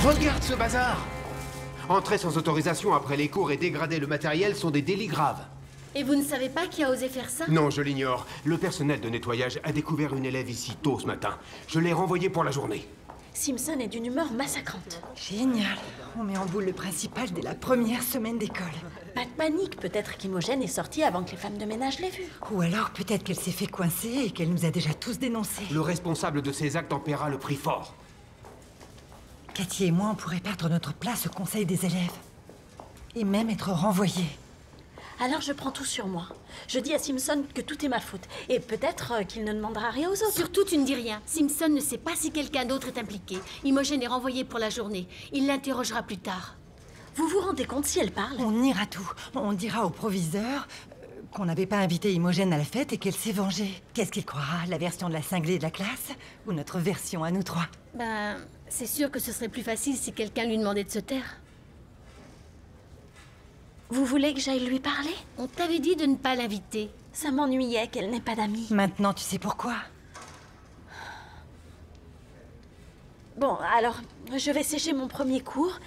Regarde ce bazar! Entrer sans autorisation après les cours et dégrader le matériel sont des délits graves. Et vous ne savez pas qui a osé faire ça? Non, je l'ignore. Le personnel de nettoyage a découvert une élève ici tôt ce matin. Je l'ai renvoyée pour la journée. Simpson est d'une humeur massacrante. Génial. On met en boule le principal dès la première semaine d'école. Pas de panique, peut-être qu'Imogen est sortie avant que les femmes de ménage l'aient vue. Ou alors peut-être qu'elle s'est fait coincer et qu'elle nous a déjà tous dénoncés. Le responsable de ces actes en paiera le prix fort. Cathy et moi, on pourrait perdre notre place au conseil des élèves. Et même être renvoyés. Alors je prends tout sur moi. Je dis à Simpson que tout est ma faute. Et peut-être qu'il ne demandera rien aux autres. Surtout, tu ne dis rien. Simpson ne sait pas si quelqu'un d'autre est impliqué. Imogen est renvoyée pour la journée. Il l'interrogera plus tard. Vous vous rendez compte si elle parle? On ira tout. On dira au proviseur qu'on n'avait pas invité Imogen à la fête et qu'elle s'est vengée. Qu'est-ce qu'il croira? La version de la cinglée de la classe? Ou notre version à nous trois? Ben, c'est sûr que ce serait plus facile si quelqu'un lui demandait de se taire. Vous voulez que j'aille lui parler? On t'avait dit de ne pas l'inviter. Ça m'ennuyait qu'elle n'ait pas d'amis. Maintenant, tu sais pourquoi? Bon, alors, je vais sécher mon premier cours,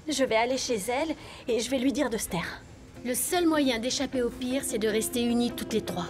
je vais aller chez elle et je vais lui dire de se taire. Le seul moyen d'échapper au pire, c'est de rester unis toutes les trois.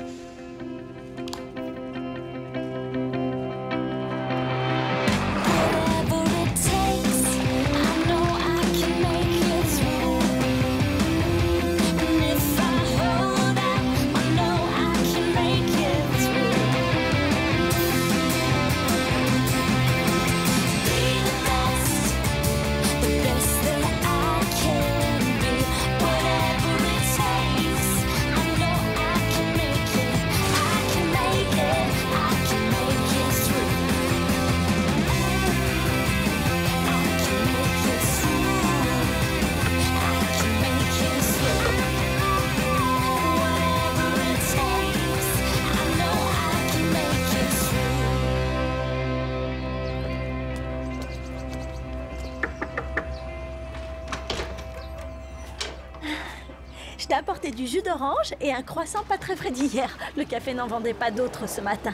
Je t'ai apporté du jus d'orange et un croissant pas très frais d'hier. Le café n'en vendait pas d'autres ce matin.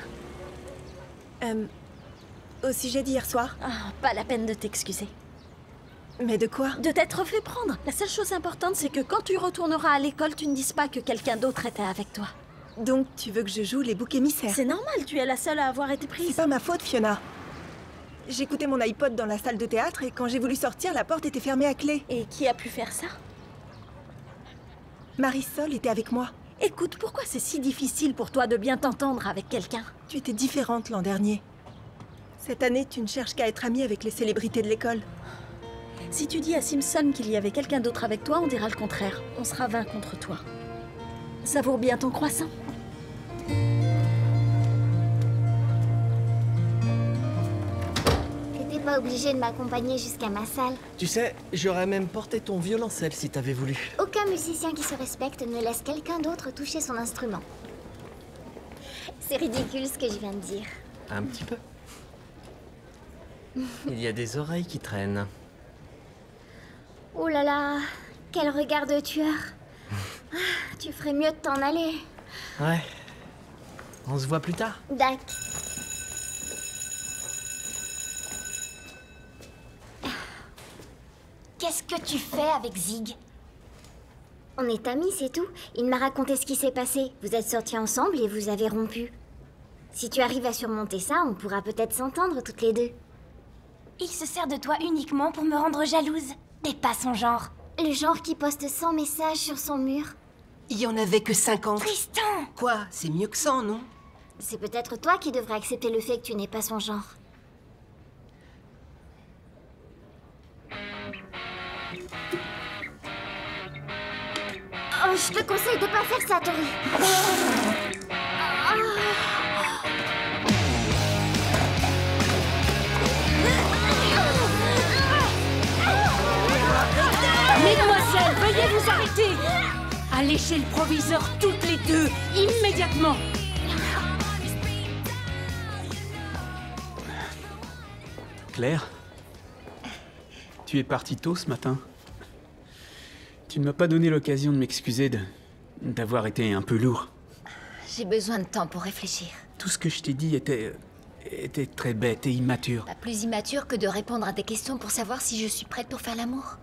Au sujet d'hier soir. Ah, pas la peine de t'excuser. Mais de quoi? De t'être fait prendre. La seule chose importante, c'est que quand tu retourneras à l'école, tu ne dises pas que quelqu'un d'autre était avec toi. Donc tu veux que je joue les boucs émissaires? C'est normal, tu es la seule à avoir été C'est prise. pas ma faute, Fiona. J'écoutais mon iPod dans la salle de théâtre et quand j'ai voulu sortir, la porte était fermée à clé. Et qui a pu faire ça? Marisol était avec moi. Écoute, pourquoi c'est si difficile pour toi de bien t'entendre avec quelqu'un? Tu étais différente l'an dernier. Cette année, tu ne cherches qu'à être amie avec les célébrités de l'école. Si tu dis à Simpson qu'il y avait quelqu'un d'autre avec toi, on dira le contraire. On sera 20 contre toi. Savoure bien ton croissant. T'étais pas obligé de m'accompagner jusqu'à ma salle. Tu sais, j'aurais même porté ton violoncelle si t'avais voulu. Aucun musicien qui se respecte ne laisse quelqu'un d'autre toucher son instrument. C'est ridicule ce que je viens de dire. Un petit peu. Il y a des oreilles qui traînent. Oh là là, quel regard de tueur. Ah, tu ferais mieux de t'en aller. Ouais. On se voit plus tard. Dac. Qu'est-ce que tu fais avec Zig? On est amis, c'est tout. Il m'a raconté ce qui s'est passé. Vous êtes sortis ensemble et vous avez rompu. Si tu arrives à surmonter ça, on pourra peut-être s'entendre toutes les deux. Il se sert de toi uniquement pour me rendre jalouse. T'es pas son genre. Le genre qui poste 100 messages sur son mur. Il y en avait que 50. Tristan! Quoi? C'est mieux que 100, non? C'est peut-être toi qui devrais accepter le fait que tu n'es pas son genre. Oh, je te conseille de pas faire ça, Tori. Mesdemoiselles, veuillez vous arrêter! Allez chez le proviseur toutes les deux, immédiatement! Claire, tu es partie tôt ce matin. Tu ne m'as pas donné l'occasion de m'excuser d'avoir été un peu lourd. J'ai besoin de temps pour réfléchir. Tout ce que je t'ai dit était très bête et immature. Pas plus immature que de répondre à des questions pour savoir si je suis prête pour faire l'amour.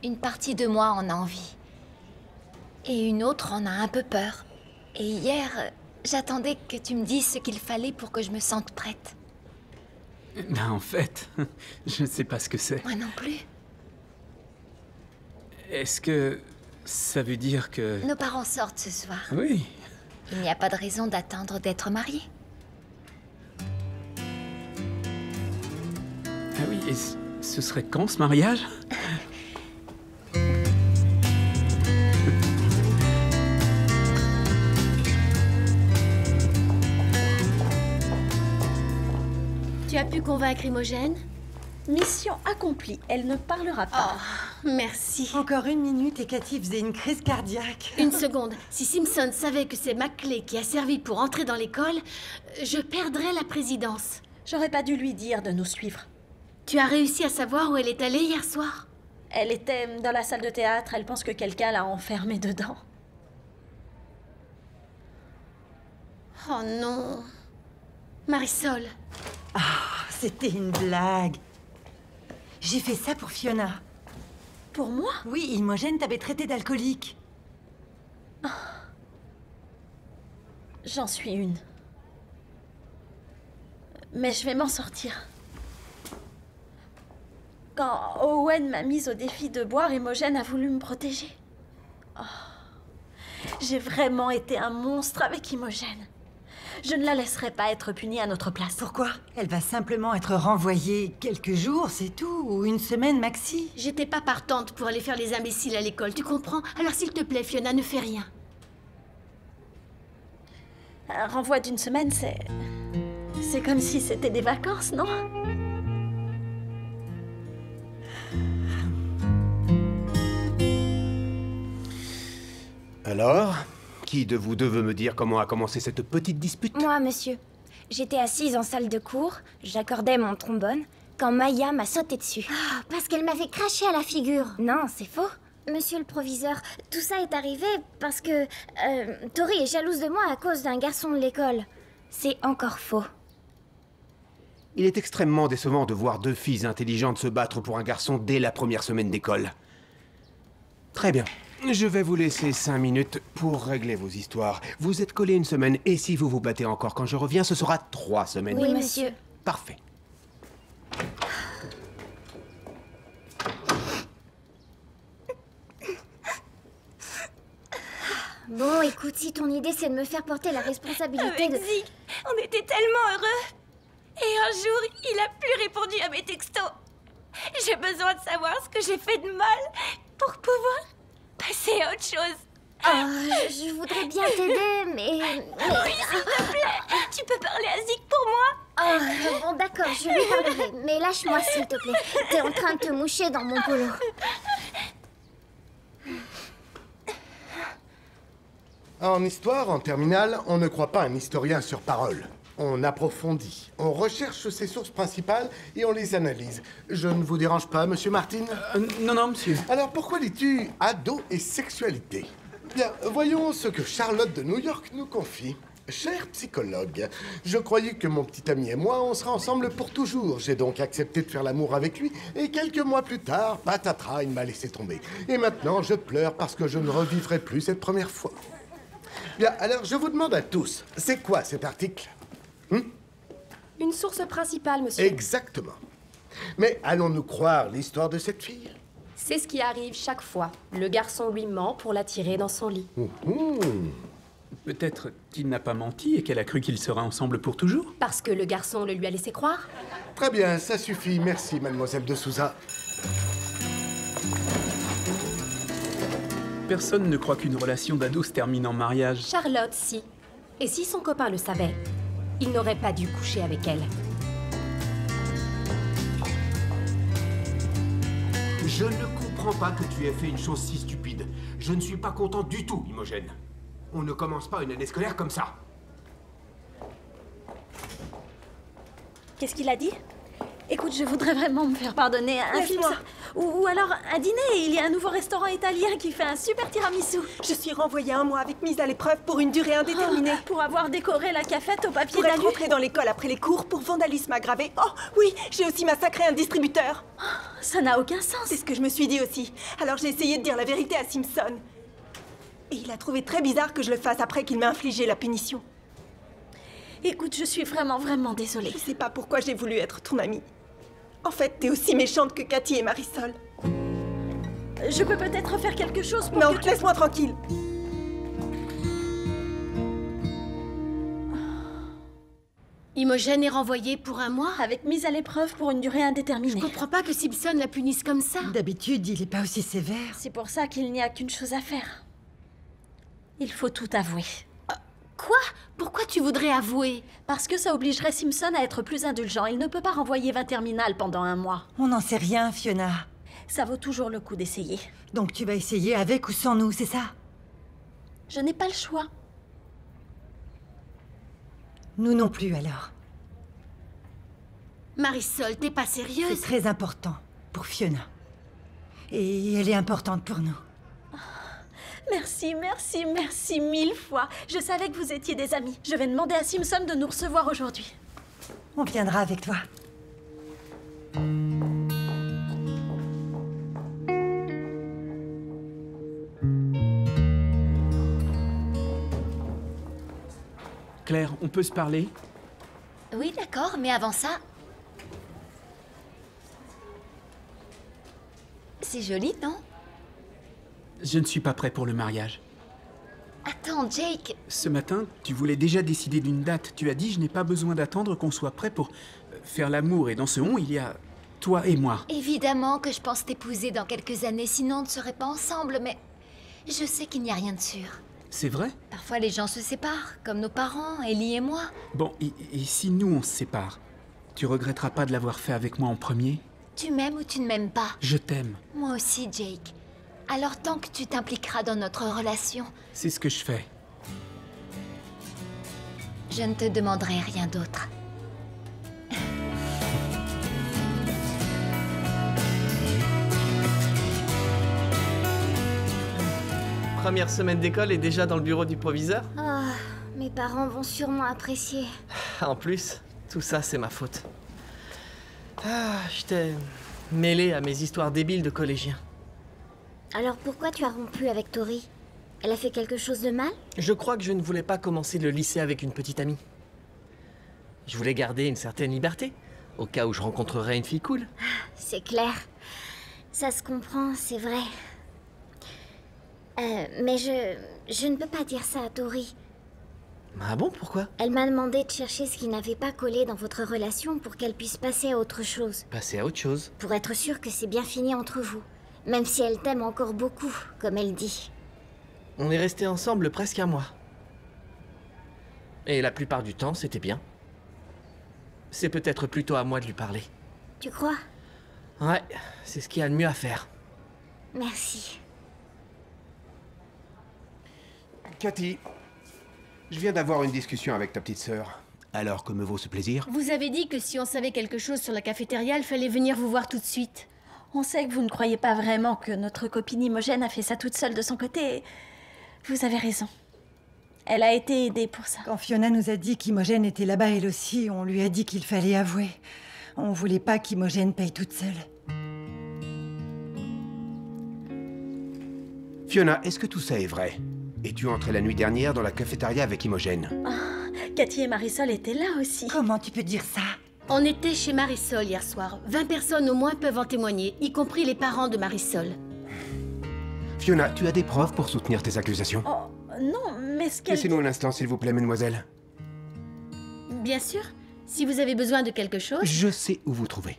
Une partie de moi en a envie. Et une autre en a un peu peur. Et hier, j'attendais que tu me dises ce qu'il fallait pour que je me sente prête. Ben en fait, je sais pas ce que c'est. Moi non plus. Est-ce que ça veut dire que... Nos parents sortent ce soir. Oui. Il n'y a pas de raison d'attendre d'être mariés. Ah oui, et ce serait quand ce mariage? Tu as pu convaincre Imogen? Mission accomplie. Elle ne parlera pas. Oh, merci. Encore 1 minute et Cathy faisait une crise cardiaque. Une seconde. Si Simpson savait que c'est Maclay qui a servi pour entrer dans l'école, je perdrais la présidence. J'aurais pas dû lui dire de nous suivre. Tu as réussi à savoir où elle est allée hier soir? Elle était dans la salle de théâtre. Elle pense que quelqu'un l'a enfermée dedans. Oh non. Marisol. Ah, c'était une blague. J'ai fait ça pour Fiona. Pour moi? Oui, Imogen t'avait traité d'alcoolique. J'en suis une. Mais je vais m'en sortir. Quand Owen m'a mise au défi de boire, Imogen a voulu me protéger. Oh. J'ai vraiment été un monstre avec Imogen. Je ne la laisserai pas être punie à notre place. Pourquoi? Elle va simplement être renvoyée quelques jours, c'est tout, ou 1 semaine maxi. J'étais pas partante pour aller faire les imbéciles à l'école, tu comprends? Alors s'il te plaît, Fiona, ne fais rien. Un renvoi d'1 semaine, c'est comme si c'était des vacances, non? Alors, qui de vous deux veut me dire comment a commencé cette petite dispute? Moi, monsieur. J'étais assise en salle de cours, j'accordais mon trombone, quand Maya m'a sauté dessus. Ah, parce qu'elle m'avait craché à la figure. Non, c'est faux. Monsieur le proviseur, tout ça est arrivé parce que Tori est jalouse de moi à cause d'un garçon de l'école. C'est encore faux. Il est extrêmement décevant de voir 2 filles intelligentes se battre pour un garçon dès la première semaine d'école. Très bien. Je vais vous laisser 5 minutes pour régler vos histoires. Vous êtes collés 1 semaine, et si vous vous battez encore quand je reviens, ce sera 3 semaines. Oui, monsieur. Parfait. Bon, écoute, si ton idée c'est de me faire porter la responsabilité Avec Zig, on était tellement heureux. Et un jour, il a plus répondu à mes textos. J'ai besoin de savoir ce que j'ai fait de mal pour pouvoir passer à autre chose. Je voudrais bien t'aider, mais... Oui, s'il te plaît. Tu peux parler à Zig pour moi? Bon, d'accord, je lui parlerai. Mais lâche-moi, s'il te plaît. T'es en train de te moucher dans mon polo. En histoire, en terminale, on ne croit pas un historien sur parole. On approfondit, on recherche ses sources principales et on les analyse. Je ne vous dérange pas, monsieur Martin? Non, non, monsieur. Alors pourquoi lis-tu ado et sexualité? Bien, voyons ce que Charlotte de New York nous confie. Cher psychologue, je croyais que mon petit ami et moi, on serait ensemble pour toujours. J'ai donc accepté de faire l'amour avec lui, et quelques mois plus tard, patatras, il m'a laissé tomber. Et maintenant, je pleure parce que je ne revivrai plus cette première fois. Bien, alors je vous demande à tous, c'est quoi cet article? Une source principale, monsieur. Exactement. Mais allons-nous croire l'histoire de cette fille? C'est ce qui arrive chaque fois. Le garçon lui ment pour l'attirer dans son lit. Peut-être qu'il n'a pas menti et qu'elle a cru qu'ils seraient ensemble pour toujours? Parce que le garçon le lui a laissé croire. Très bien, ça suffit. Merci, mademoiselle de Souza. Personne ne croit qu'une relation d'ado se termine en mariage. Charlotte, si. Et si son copain le savait, il n'aurait pas dû coucher avec elle. Je ne comprends pas que tu aies fait une chose si stupide. Je ne suis pas content du tout, Imogen. On ne commence pas une année scolaire comme ça. Qu'est-ce qu'il a dit? Écoute, je voudrais vraiment me faire pardonner. Un film, Laisse-moi. ou alors un dîner. Il y a un nouveau restaurant italien qui fait un super tiramisu. Je suis renvoyée 1 mois avec mise à l'épreuve pour une durée indéterminée. Pour avoir décoré la cafette au papier Pour être d'alu. rentrée dans l'école après les cours pour vandalisme aggravé. Oh oui, j'ai aussi massacré un distributeur. Ça n'a aucun sens. C'est ce que je me suis dit aussi. Alors j'ai essayé de dire la vérité à Simpson. Et il a trouvé très bizarre que je le fasse après qu'il m'ait infligé la punition. Écoute, je suis vraiment désolée. Je sais pas pourquoi j'ai voulu être ton amie. En fait, t'es aussi méchante que Cathy et Marisol. Je peux peut-être faire quelque chose pour Non, que... laisse-moi tranquille. Imogen est renvoyée pour 1 mois? Avec mise à l'épreuve pour une durée indéterminée. Je comprends pas que Simpson la punisse comme ça. D'habitude, il est pas aussi sévère. C'est pour ça qu'il n'y a qu'une chose à faire. Il faut tout avouer. Quoi? Pourquoi tu voudrais avouer? Parce que ça obligerait Simpson à être plus indulgent. Il ne peut pas renvoyer 20 terminales pendant 1 mois. On n'en sait rien, Fiona. Ça vaut toujours le coup d'essayer. Donc tu vas essayer avec ou sans nous, c'est ça? Je n'ai pas le choix. Nous non plus, alors. Marisol, t'es pas sérieuse? C'est très important pour Fiona. Et elle est importante pour nous. Merci 1000 fois. Je savais que vous étiez des amis. Je vais demander à Simpson de nous recevoir aujourd'hui. On viendra avec toi. Claire, on peut se parler? Oui, d'accord, mais avant ça... C'est joli, non? Je ne suis pas prêt pour le mariage. Attends, Jake... Ce matin, tu voulais déjà décider d'une date. Tu as dit, je n'ai pas besoin d'attendre qu'on soit prêt pour faire l'amour. Et dans ce on, il y a toi et moi. Évidemment que je pense t'épouser dans quelques années, sinon on ne serait pas ensemble, mais... Je sais qu'il n'y a rien de sûr. C'est vrai? Parfois les gens se séparent, comme nos parents, Ellie et moi. Bon, et si nous on se sépare, tu regretteras pas de l'avoir fait avec moi en premier? Tu m'aimes ou tu ne m'aimes pas? Je t'aime. Moi aussi, Jake. Alors tant que tu t'impliqueras dans notre relation... C'est ce que je fais. Je ne te demanderai rien d'autre. Première semaine d'école et déjà dans le bureau du proviseur? Ah, mes parents vont sûrement apprécier. En plus, tout ça, c'est ma faute. Ah, j'étais mêlé à mes histoires débiles de collégiens. Alors pourquoi tu as rompu avec Tori? Elle a fait quelque chose de mal? Je crois que je ne voulais pas commencer le lycée avec une petite amie. Je voulais garder une certaine liberté, au cas où je rencontrerais une fille cool. C'est clair. Ça se comprend, c'est vrai. Mais je ne peux pas dire ça à Tori. Ah bon, pourquoi? Elle m'a demandé de chercher ce qui n'avait pas collé dans votre relation pour qu'elle puisse passer à autre chose. Passer à autre chose? Pour être sûre que c'est bien fini entre vous. Même si elle t'aime encore beaucoup, comme elle dit. On est restés ensemble presque 1 mois. Et la plupart du temps, c'était bien. C'est peut-être plutôt à moi de lui parler. Tu crois? Ouais, c'est ce qu'il y a de mieux à faire. Merci. Cathy, je viens d'avoir une discussion avec ta petite sœur. Alors, que me vaut ce plaisir? Vous avez dit que si on savait quelque chose sur la cafétéria, il fallait venir vous voir tout de suite. On sait que vous ne croyez pas vraiment que notre copine Imogen a fait ça toute seule de son côté. Vous avez raison. Elle a été aidée pour ça. Quand Fiona nous a dit qu'Imogen était là-bas elle aussi, on lui a dit qu'il fallait avouer. On voulait pas qu'Imogen paye toute seule. Fiona, est-ce que tout ça est vrai? Es-tu entrée la nuit dernière dans la cafétéria avec Imogen? Cathy et Marisol étaient là aussi. Comment tu peux dire ça? On était chez Marisol hier soir. 20 personnes au moins peuvent en témoigner, y compris les parents de Marisol. Fiona, tu as des preuves pour soutenir tes accusations? Oh, non, mais ce qu'elle... Laissez-nous un instant, s'il vous plaît, mademoiselle. Bien sûr. Si vous avez besoin de quelque chose... Je sais où vous trouver.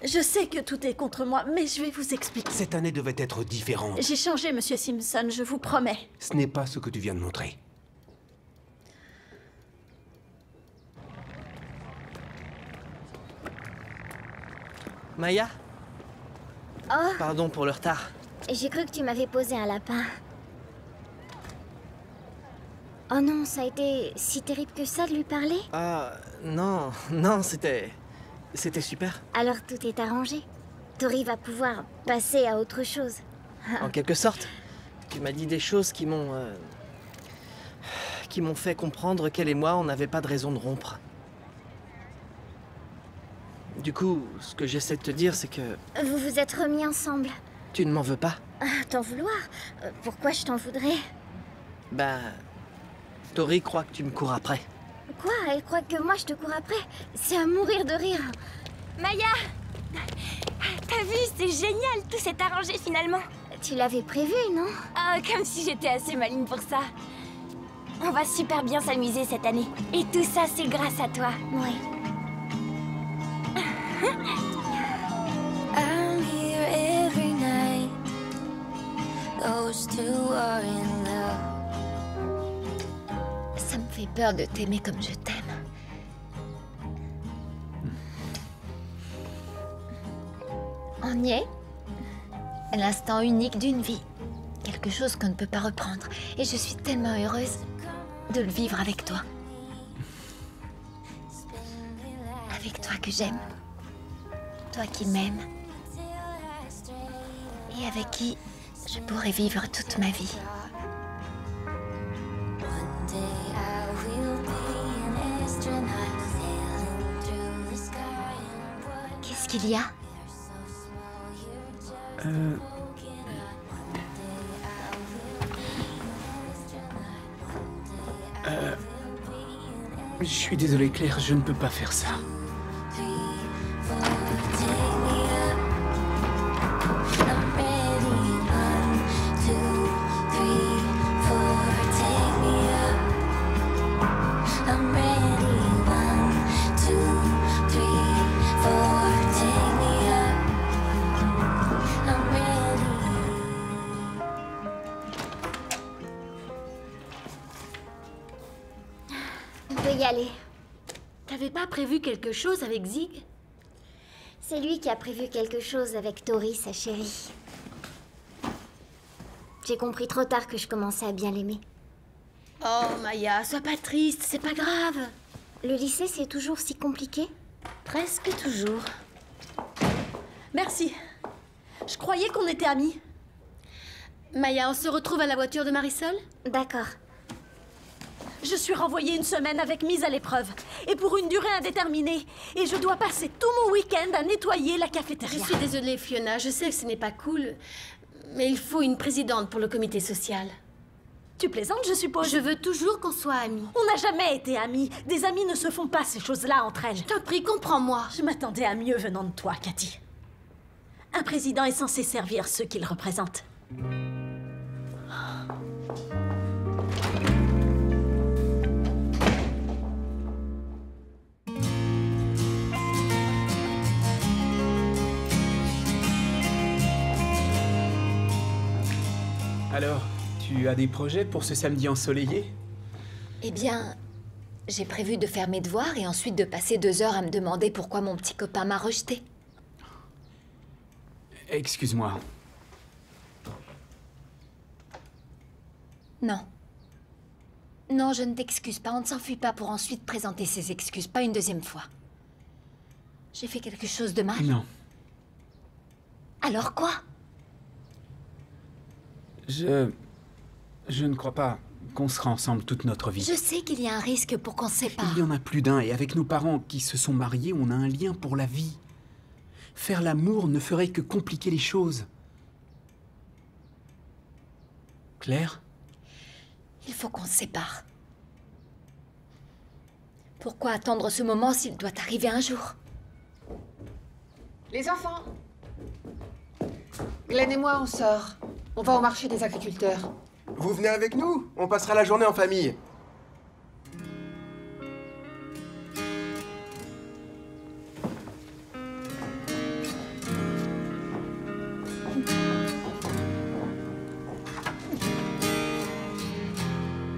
Je sais que tout est contre moi, mais je vais vous expliquer. Cette année devait être différente. J'ai changé, Monsieur Simpson, je vous promets. Ce n'est pas ce que tu viens de montrer. Maya? Oh, Pardon pour le retard. j'ai cru que tu m'avais posé un lapin. Oh non, ça a été si terrible que ça de lui parler? Ah, non, non, c'était super. Alors tout est arrangé. Tori va pouvoir passer à autre chose. En quelque sorte. Tu m'as dit des choses qui m'ont fait comprendre qu'elle et moi, on n'avait pas de raison de rompre. Du coup, ce que j'essaie de te dire, c'est que... Vous vous êtes remis ensemble. Tu ne m'en veux pas? T'en vouloir? Pourquoi je t'en voudrais? Bah... Tori croit que tu me cours après. Quoi? Elle croit que moi je te cours après? C'est à mourir de rire. Maya! T'as vu, c'est génial, tout s'est arrangé finalement. Tu l'avais prévu, non? Ah, comme si j'étais assez maligne pour ça. On va super bien s'amuser cette année. Et tout ça, c'est grâce à toi. Ouais. I'm here every night. Those two are in love. Ça me fait peur de t'aimer comme je t'aime. On y est. L'instant unique d'une vie. Quelque chose qu'on ne peut pas reprendre. Et je suis tellement heureuse de le vivre avec toi. Avec toi que j'aime. Toi qui m'aimes. Et avec qui je pourrais vivre toute ma vie. Qu'est-ce qu'il y a? Je suis désolé, Claire, je ne peux pas faire ça. On peut y aller. T'avais pas prévu quelque chose avec Zig? C'est lui qui a prévu quelque chose avec Tori, sa chérie. J'ai compris trop tard que je commençais à bien l'aimer. Oh, Maya, sois pas triste, c'est pas grave. Le lycée, c'est toujours si compliqué? Presque toujours. Merci. Je croyais qu'on était amis. Maya, on se retrouve à la voiture de Marisol? D'accord. Je suis renvoyée une semaine avec mise à l'épreuve. Et pour une durée indéterminée. Et je dois passer tout mon week-end à nettoyer la cafétéria. Je suis désolée, Fiona, je sais que ce n'est pas cool. Mais il faut une présidente pour le comité social. Tu plaisantes, je suppose? Je veux toujours qu'on soit amis. On n'a jamais été amis. Des amis ne se font pas ces choses-là entre elles. Je t'en prie, comprends-moi. Je m'attendais à mieux venant de toi, Cathy. Un président est censé servir ceux qu'il représente. Alors, tu as des projets pour ce samedi ensoleillé? Eh bien, j'ai prévu de faire mes devoirs et ensuite de passer 2 heures à me demander pourquoi mon petit copain m'a rejetée. Excuse-moi. Non. Non, je ne t'excuse pas. On ne s'enfuit pas pour ensuite présenter ses excuses. Pas une deuxième fois. J'ai fait quelque chose de mal? Non. Alors quoi? Je ne crois pas qu'on sera ensemble toute notre vie. Je sais qu'il y a un risque pour qu'on se sépare. Il y en a plus d'un, et avec nos parents qui se sont mariés, on a un lien pour la vie. Faire l'amour ne ferait que compliquer les choses. Claire? Il faut qu'on se sépare. Pourquoi attendre ce moment s'il doit arriver un jour? Les enfants! Glenn et moi, on sort. On va au marché des agriculteurs. Vous venez avec nous? On passera la journée en famille.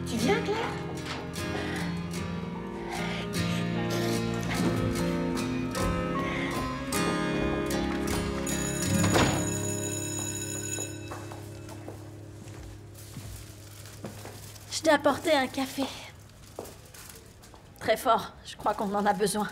Tu viens, Claire? Je t'ai apporté un café. Très fort, je crois qu'on en a besoin.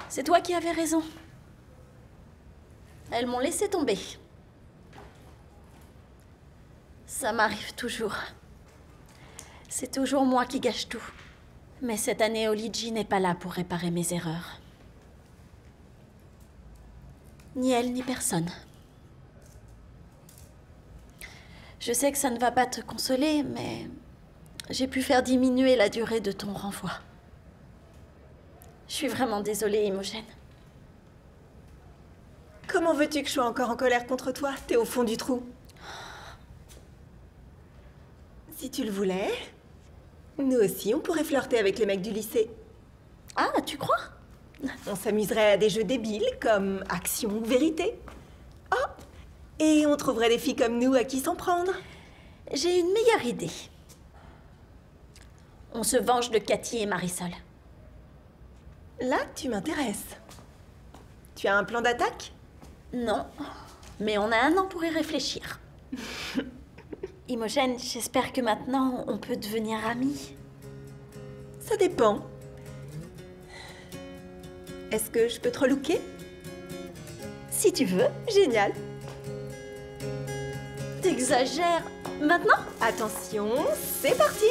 C'est toi qui avais raison. Elles m'ont laissé tomber. Ça m'arrive toujours. C'est toujours moi qui gâche tout. Mais cette année, Oligi n'est pas là pour réparer mes erreurs. Ni elle, ni personne. Je sais que ça ne va pas te consoler, mais j'ai pu faire diminuer la durée de ton renvoi. Je suis vraiment désolée, Imogen. Comment veux-tu que je sois encore en colère contre toi? T'es au fond du trou. Si tu le voulais, nous aussi, on pourrait flirter avec les mecs du lycée. Ah, tu crois? On s'amuserait à des jeux débiles comme action ou vérité. Oh, et on trouverait des filles comme nous à qui s'en prendre. J'ai une meilleure idée. On se venge de Cathy et Marisol. Là, tu m'intéresses. Tu as un plan d'attaque? Non, mais on a un an pour y réfléchir. Imogen, j'espère que maintenant, on peut devenir amis. Ça dépend. Est-ce que je peux te relooker? Si tu veux. Génial. T'exagères. Maintenant? Attention, c'est parti.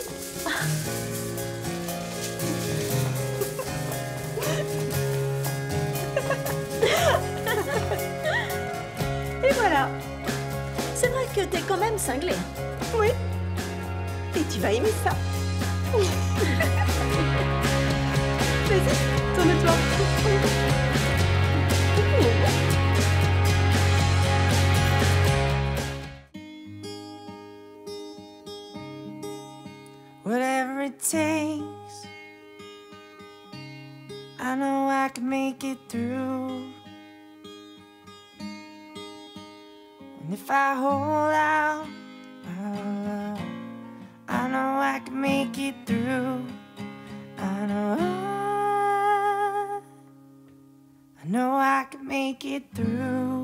Et voilà. C'est vrai que t'es quand même cinglé. Oui. Et tu vas aimer ça. Vas-y, tourne-toi. Whatever it takes, I know I can make it through. And if I hold out, I know I can make it through. I know I can make it through.